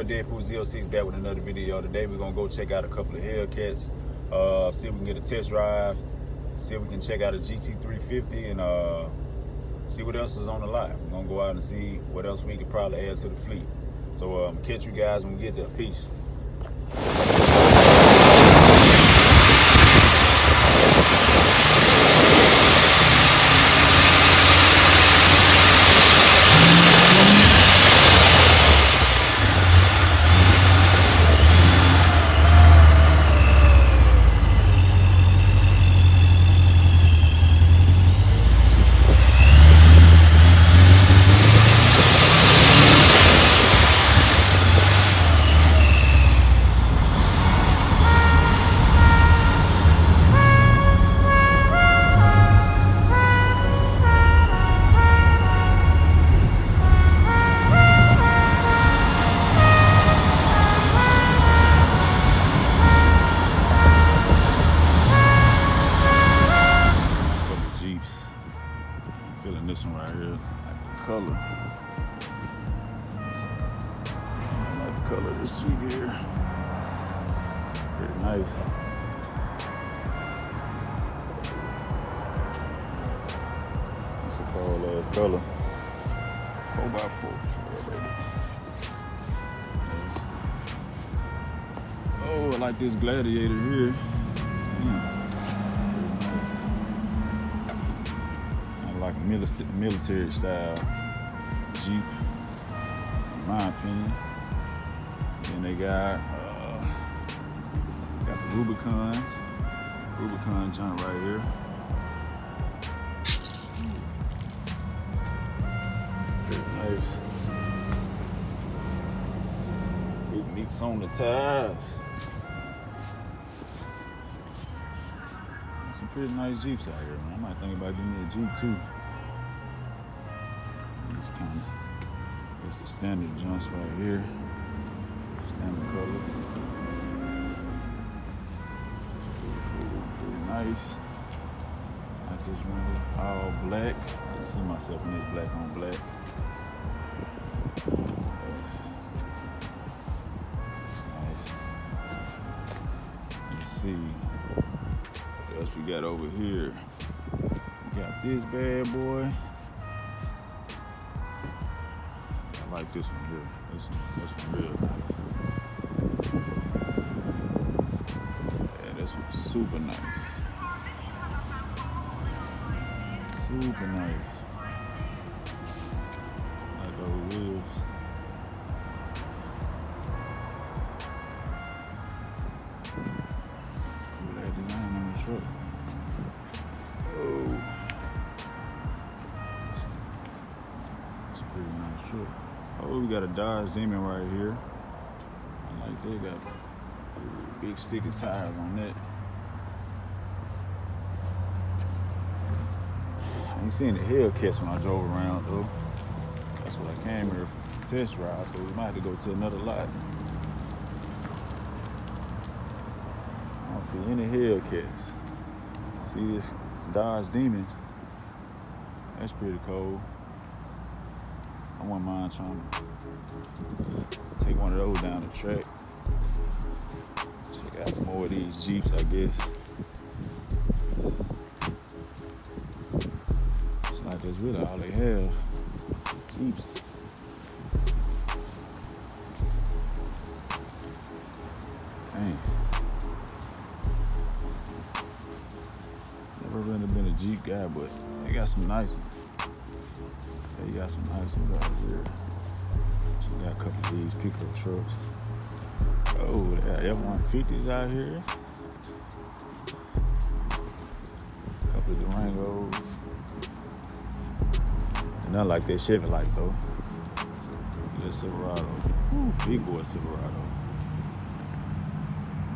Deadpool Z06 back with another video. Today we're gonna go check out a couple of Hellcats, see if we can get a test drive, see if we can check out a GT350, and see what else is on the lot. We're gonna go out and see what else we could probably add to the fleet. So catch you guys when we get there. Peace. This one right here, like the color. I like the color of this Jeep here. Pretty nice. It's a cool ass color. 4x4 trail, baby. Oh, I like this Gladiator here. Like a military style Jeep, in my opinion. Then they got the Rubicon joint right here. Very nice. Big meats on the tires. Some pretty nice Jeeps out here, man. I might think about getting me a Jeep too. It's the standard joints right here. Standard colors. Pretty nice. Like this one, all black. I can see myself in this black on black. That's nice. Let's see what else we got over here. We got this bad boy. I like this one here. This one real nice. Yeah, this one's super nice. Super nice. Like those wheels. Look at that design on the truck. Oh. It's a pretty nice truck. Oh, we got a Dodge Demon right here. I like they got big sticky tires on that. I ain't seen the Hellcats when I drove around though. That's what I came here for, test drive, so we might have to go to another lot. I don't see any Hellcats. See this Dodge Demon. That's pretty cool. I wouldn't mind trying to take one of those down the track. Check out some more of these Jeeps, I guess. It's like that's really all they have. Jeeps. Dang. Never really been a Jeep guy, but they got some nice ones. You got some nice ones out here. You got a couple of these pickup trucks. Oh, they got F-150s out here. A couple of Durangos. And not like that Chevy light though. That Silverado. Ooh, big boy Silverado.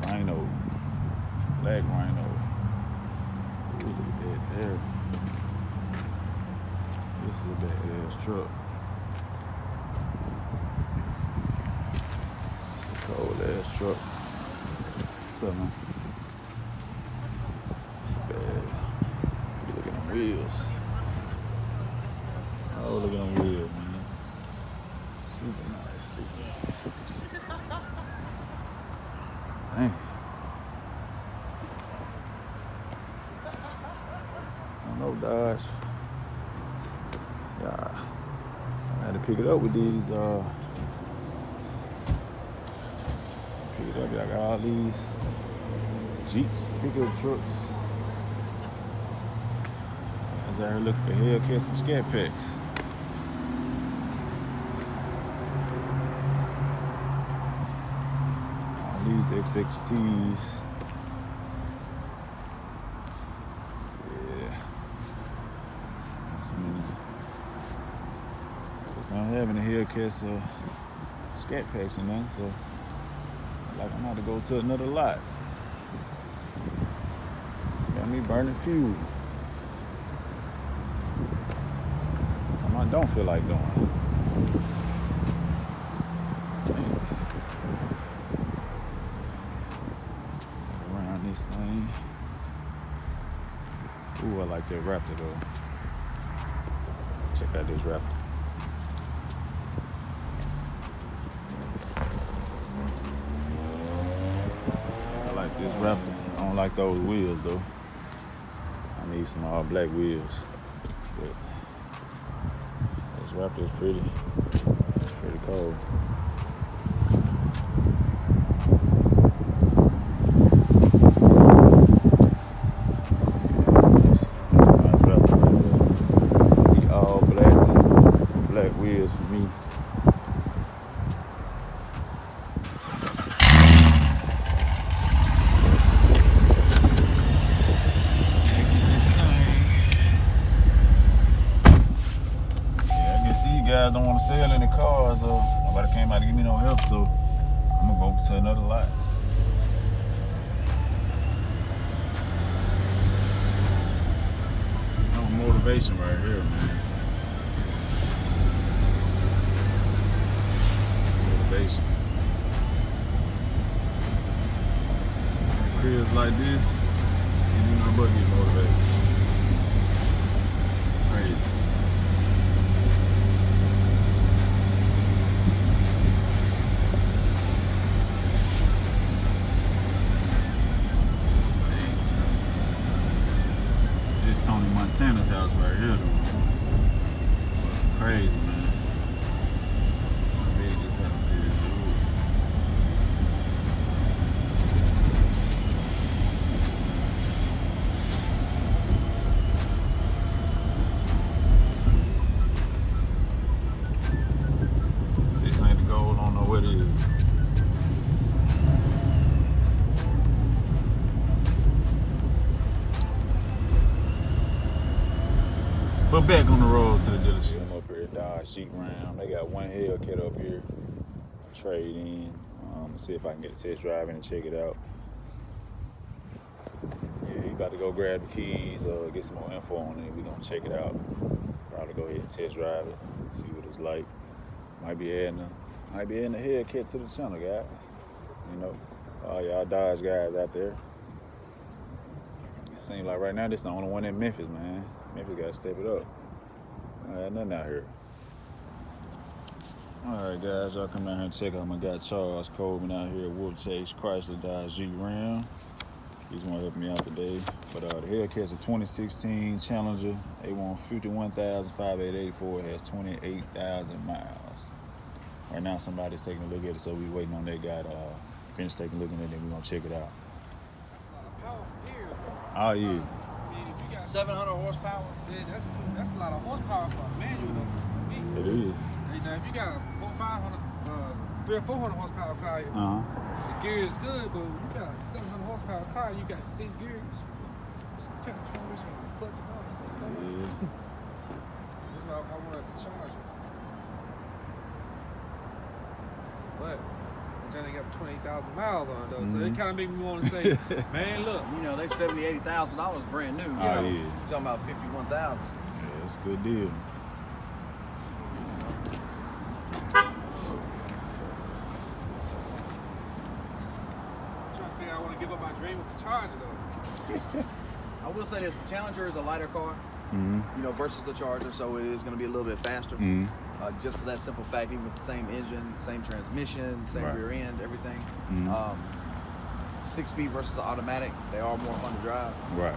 Rhino. Black Rhino. Ooh, look at that there. This is a badass truck. It's a cold ass truck. What's up, man? It's bad. Look at them wheels. Oh, look at them wheels, man. Super nice, super nice. pick it up with these. Pick it up. I got all these Jeeps, pickup trucks. I was out here looking for Hellcats and Scat Packs. All these XXTs. Yeah. Not having a Hellcats or Scat Packs or nothing, so like I'm about to go to another lot. Got me burning fuel. Something I don't feel like doing. Around this thing. Ooh, I like that Raptor though. Check out this Raptor. This Raptor, I don't like those wheels though. I need some all black wheels. But this Raptor is pretty cold. Yeah, it's a nice Raptor right there. The all black wheels for me. Guys don't want to sell any cars, or nobody came out to give me no help, so I'm gonna go to another lot. No motivation right here, man. Motivation. Cribs like this, you know, but get motivated. Crazy. Montana's house right here, though. Crazy, man. How big this house is, dude. This ain't the goal, I don't know what it is. But back on the road to the dealership. I'm up here at Dodge Jeep Ram. They got one Hellcat up here. Trade in. See if I can get a test drive in and check it out. Yeah, he about to go grab the keys or get some more info on it. We gonna check it out. Probably go ahead and test drive it. See what it's like. Might be adding a Hellcat to the channel, guys. You know, all y'all Dodge guys out there. It seems like right now this the only one in Memphis, man. Memphis gotta step it up. I had nothing out here. Alright guys, y'all come down here and check out my guy Charles Coleman out here at Wolf Chase Chrysler Dodge Jeep Ram. He's gonna help me out today. But the Hellcat's a 2016 Challenger. They want 51,588 It has 28,000 miles. Right now somebody's taking a look at it, so we waiting on that guy to finish taking a look at it, then we're gonna check it out. Oh yeah. 700 horsepower? Yeah, that's a lot of horsepower for a manual though. It is. Now, if you got a 300 or 400 horsepower car, the gear is good, but you got a 700 horsepower car, you got 6 gears, turn the transmission, clutch and all that stuff. Yeah. That's why I wanted the Charger. But the Johnny got 20,000 miles on it though, so it kind of made me want to say, man, look. You know, they $70,000, $80,000 brand new. You know, yeah. You're talking about 51,000. Yeah, it's a good deal. I want to give up my dream with the Charger though. I will say this: the Challenger is a lighter car, you know, versus the Charger, so it is going to be a little bit faster. Just for that simple fact, even with the same engine, same transmission, same rear end, everything. 6-speed versus the automatic, they are more fun to drive. Right.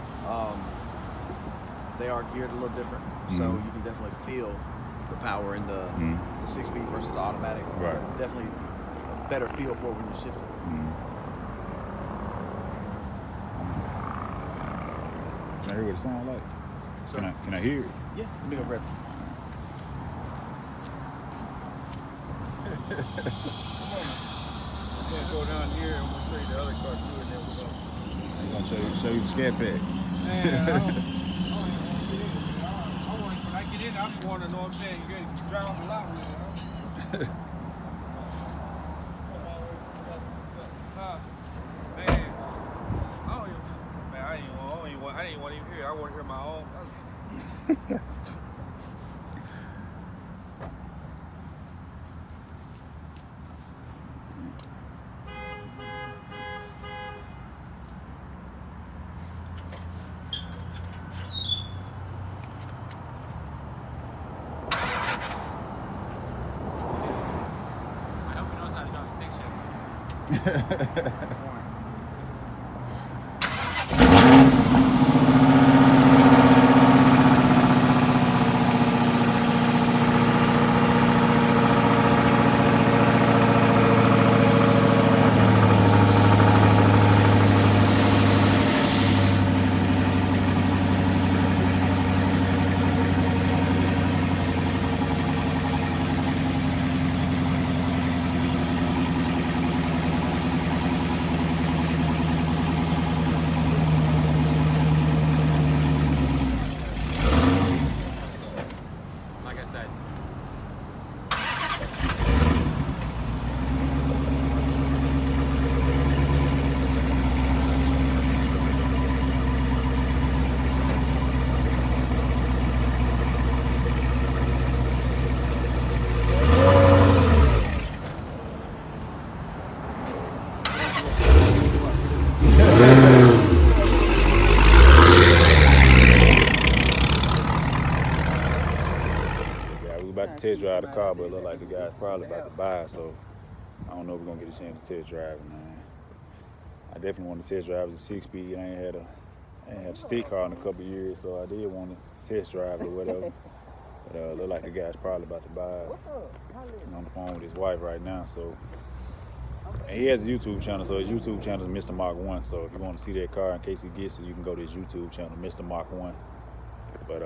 They are geared a little different, so you can definitely feel power in the 6-speed versus automatic. Right. Definitely a better feel for it when you're shifting. Can I hear what it sounds like? So, Can I hear it? yeah, let me go grab it. We're gonna go down here and we'll show you the other car too, and then we're gonna. I'm gonna show you the scat pack. Man, I don't even want to get in. When I get in, I just want to know what I'm saying. You drive on the lot with it, huh? Man, I didn't want to even hear it. I want to hear my own. I hope he knows how to drive a stick shift. Like I said. About to test drive the car, but it look like the guy's probably about to buy, so I don't know if we're gonna get a chance to test drive it, man. I definitely want to test drive the 6-speed. I ain't had a stick car in a couple of years, so I did want to test drive it or whatever. But look like the guy's probably about to buy it. I'm on the phone with his wife right now, so. And he has a YouTube channel, so his YouTube channel is Mr. Mark 1. So if you want to see that car in case he gets it, you can go to his YouTube channel, Mr. Mark 1. But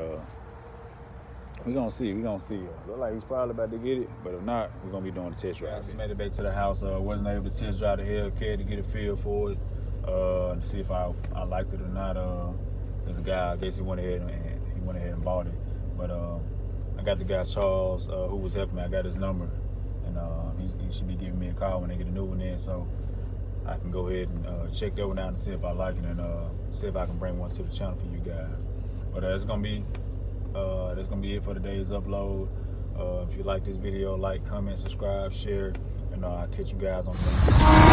we're gonna see. Look like he's probably about to get it, but if not, we're gonna be doing the test drive. I just made it back to the house. Wasn't able to test drive the Hellcat to get a feel for it, to see if I liked it or not. There's a guy, I guess he went ahead and bought it. But I got the guy Charles who was helping me. I got his number, and he should be giving me a call when they get a new one in, so I can go ahead and check that one out and see if I like it, and see if I can bring one to the channel for you guys. But that's gonna be it for today's upload. If you like this video, like, comment, subscribe, share, and I'll catch you guys on the next one.